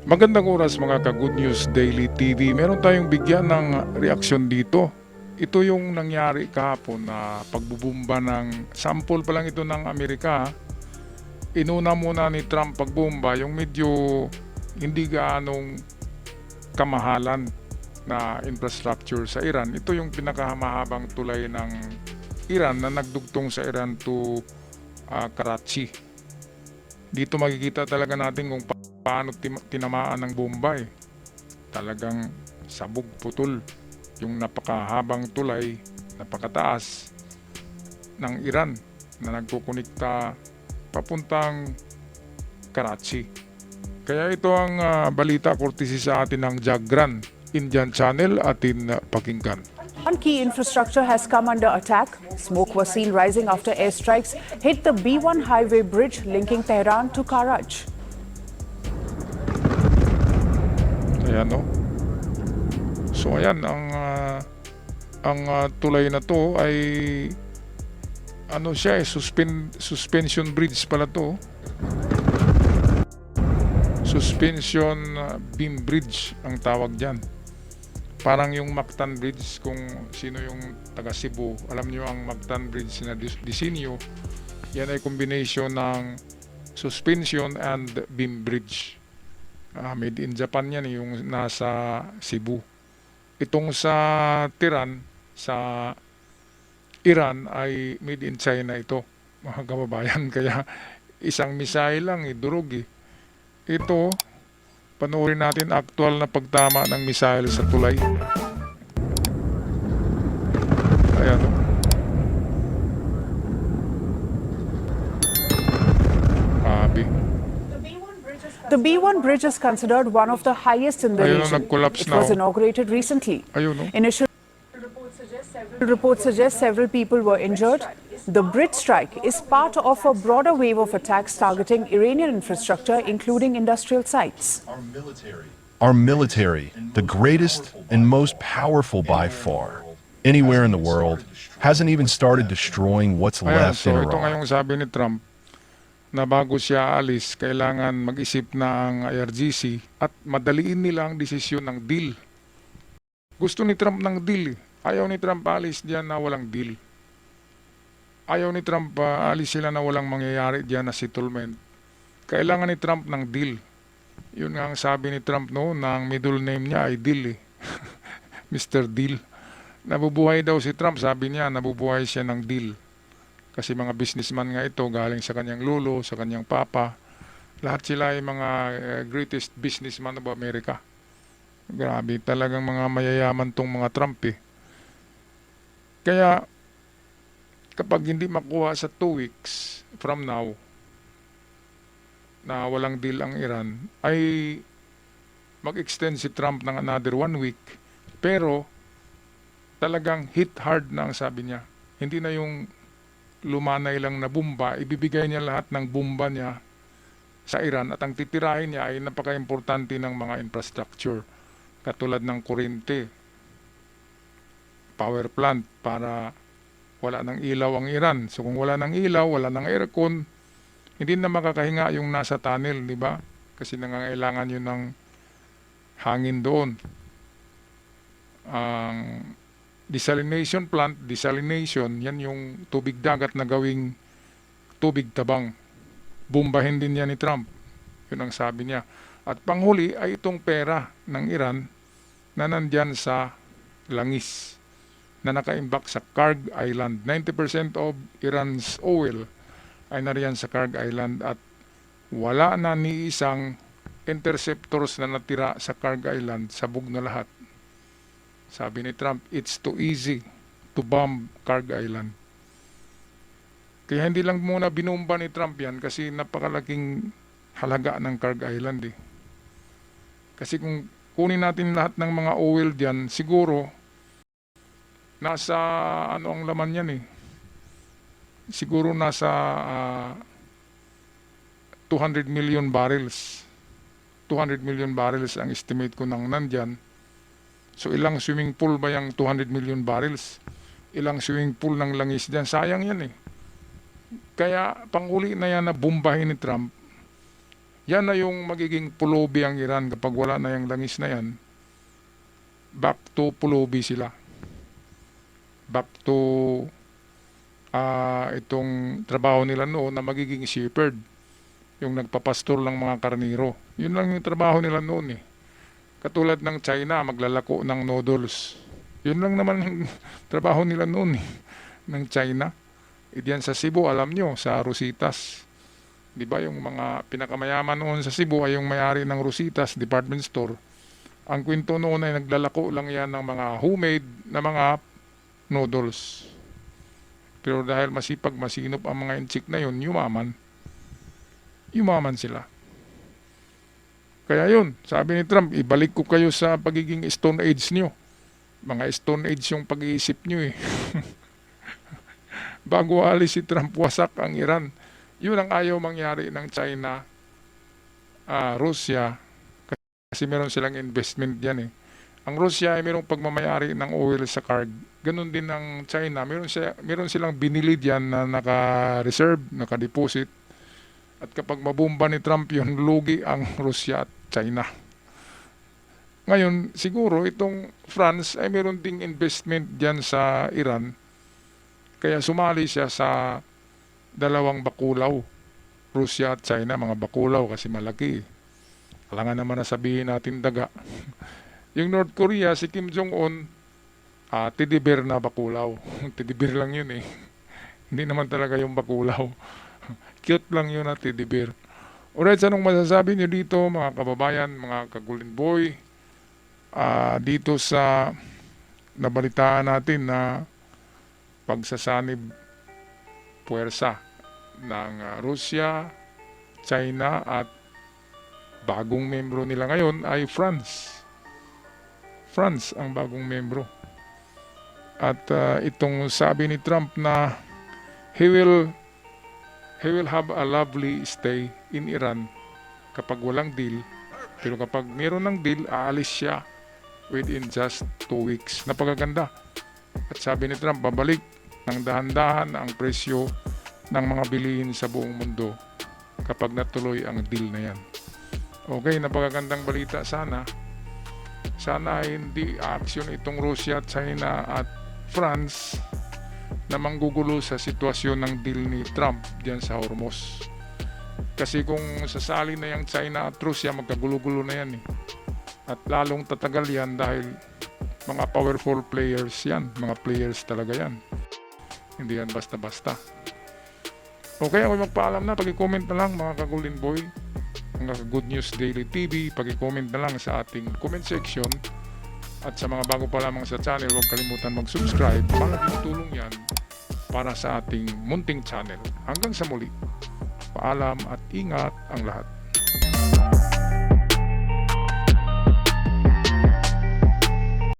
Magandang oras mga ka-Good News Daily TV. Meron tayong bigyan ng reaksyon dito. Ito yung nangyari kahapon na pagbubumba ng sample pa lang ito ng Amerika. Inuna muna ni Trump pagbumba yung medyo hindi gaanong kamahalan na infrastructure sa Iran. Ito yung pinakamahabang tulay ng Iran na nagdugtong sa Iran to Karachi. Dito makikita talaga natin kung paano tinamaan ng bomba eh. Talagang sabog putol yung napakahabang tulay, napakataas ng Iran na nagkukunikta papuntang Karachi. Kaya ito ang balita courtesy sa atin ng Jagran Indian Channel, atin pakinggan. One key infrastructure has come under attack. Smoke was seen rising after airstrikes hit the B1 highway bridge linking Tehran to Karaj. Ayan no. So ayan ang tulay na to ay ano siya suspension bridge pala to. Suspension beam bridge ang tawag diyan. Parang yung Mactan Bridge, kung sino yung taga Cebu, alam nyo ang Mactan Bridge na disenyo, yan ay combination ng suspension and beam bridge. Made in Japan yan, yung nasa Cebu. Itong sa Tehran, sa Iran, ay made in China ito, mga kababayan. Kaya isang missile lang, durog eh. Ito, panoorin natin actual na pagtama ng missile sa tulay. Ayan o. Grabe. The B1 bridge is considered one of the highest in the Ayun o, region. nag-collapse It na was o. inaugurated recently. Ayun o. Initial reports suggest several people were injured. The bridge strike is part of a broader wave of attacks targeting Iranian infrastructure, including industrial sites. Our military, the greatest and most powerful by far, anywhere in the world, hasn't even started destroying what's Ayan, left so in ito nga Iran. yung sabi ni Trump, na bago siya alis, kailangan mag-isip na ang IRGC at madaliin nila ang desisyon ng deal. Gusto ni Trump ng deal. Ayaw ni Trump alis diyan na walang deal. Ayaw ni Trump alis sila na walang mangyayari diyan na settlement. Kailangan ni Trump ng deal. Yun nga ang sabi ni Trump noon, na ang middle name niya ay Deal eh. Mr. Deal. Nabubuhay daw si Trump, sabi niya, nabubuhay siya ng deal. Kasi mga businessman nga ito, galing sa kanyang lolo, sa kanyang papa. Lahat sila ay mga greatest businessman of America. Grabe, talagang mga mayayaman tong mga Trump eh. Kaya, kapag hindi makuha sa 2 weeks from now, na walang deal ang Iran, ay mag-extend si Trump ng another 1 week. Pero, talagang hit hard na ang sabi niya. Hindi na yung lumanay lang na bomba, ibibigay niya lahat ng bomba niya sa Iran at ang titirahin niya ay napaka-importante ng mga infrastructure katulad ng kuryente, power plant para wala ng ilaw ang Iran. So kung wala ng ilaw, wala ng aircon, hindi na makakahinga yung nasa tunnel, di ba? Kasi nangangailangan yun ng hangin doon. Ang desalination plant, yan yung tubig dagat na gawing tubig tabang. Bombahin din yan ni Trump. Yun ang sabi niya. At panghuli ay itong pera ng Iran na nandyan sa langis, na nakaimbak sa Karg Island. 90% of Iran's oil ay nariyan sa Karg Island at wala na ni isang interceptors na natira sa Karg Island, sabog na lahat. Sabi ni Trump, it's too easy to bomb Karg Island. Kaya hindi lang muna binomba ni Trump yan kasi napakalaking halaga ng Karg Island eh. Kasi kung kunin natin lahat ng mga oil diyan, siguro nasa ano ang laman yan eh. Siguro nasa 200 million barrels. 200 million barrels ang estimate ko nang nandyan. So ilang swimming pool ba yung 200 million barrels? Ilang swimming pool ng langis dyan? Sayang yan eh. Kaya panghuli na yan na bombahin ni Trump, Yan na yung magiging pulubi ang Iran kapag wala na yung langis na yan. Back to pulubi sila. Back to itong trabaho nila noon na magiging shepherd. Yung nagpapastor ng mga karniro. Yun lang yung trabaho nila noon eh. Katulad ng China, maglalako ng noodles. Yun lang naman yung trabaho nila noon eh. Ng China. Diyan sa Cebu, alam nyo, sa Rositas. Di ba yung mga pinakamayaman noon sa Cebu ay yung may-ari ng Rositas department store. Ang kwento noon ay naglalako lang yan ng mga homemade na mga noodles. Pero dahil masipag masinop ang mga inchik na yun, yumaman sila. Kaya yun, sabi ni Trump, ibalik ko kayo sa pagiging Stone Age nyo. Mga Stone Age yung pag-iisip nyo eh. Bago alis si Trump, wasak ang Iran. Yun ang ayaw mangyari ng China, Russia, kasi meron silang investment yan eh. Ang Russia ay merong pagmamayari ng oil sa Karg. Ganon din ang China. Meron silang binili dyan na naka-reserve, naka-deposit. At kapag mabomba ni Trump yun, lugi ang Russia at China. Ngayon, siguro itong France ay meron ding investment dyan sa Iran. Kaya sumali siya sa dalawang bakulaw. Russia at China, mga bakulaw kasi malaki. Kailangan naman na sabihin natin daga. Yung North Korea, si Kim Jong-un, teddy bear na bakulaw. Teddy bear lang yun eh. Hindi naman talaga yung bakulaw. Cute lang yun na teddy bear. Alright, anong masasabi niyo dito mga kababayan, mga kagulin boy? Dito sa nabalitaan natin na pagsasanib puwersa ng Russia, China at bagong membro nila ngayon ay France. France ang bagong membro. At itong sabi ni Trump na he will have a lovely stay in Iran kapag walang deal. Pero kapag meron ng deal, aalis siya within just 2 weeks. Napakaganda. At sabi ni Trump, babalik ng dahan-dahan ang presyo ng mga bilihin sa buong mundo kapag natuloy ang deal na yan. Okay, napakagandang balita sana. Sana hindi action itong Russia, China at France na manggugulo sa sitwasyon ng deal ni Trump diyan sa Hormuz. Kasi kung sasali na yung China at Russia, magkagulo-gulo na yan eh. At lalong tatagal yan dahil mga powerful players yan. Mga players talaga yan. Hindi yan basta-basta. Okay, ako magpaalam na. Pag-comment na lang mga kagulin boy. Mga Good News Daily TV. Pag-comment na lang sa ating comment section. At sa mga bago pa lamang sa channel, huwag kalimutan mag-subscribe. Malaking tulong yan para sa ating munting channel. Hanggang sa muli. Paalam at ingat ang lahat.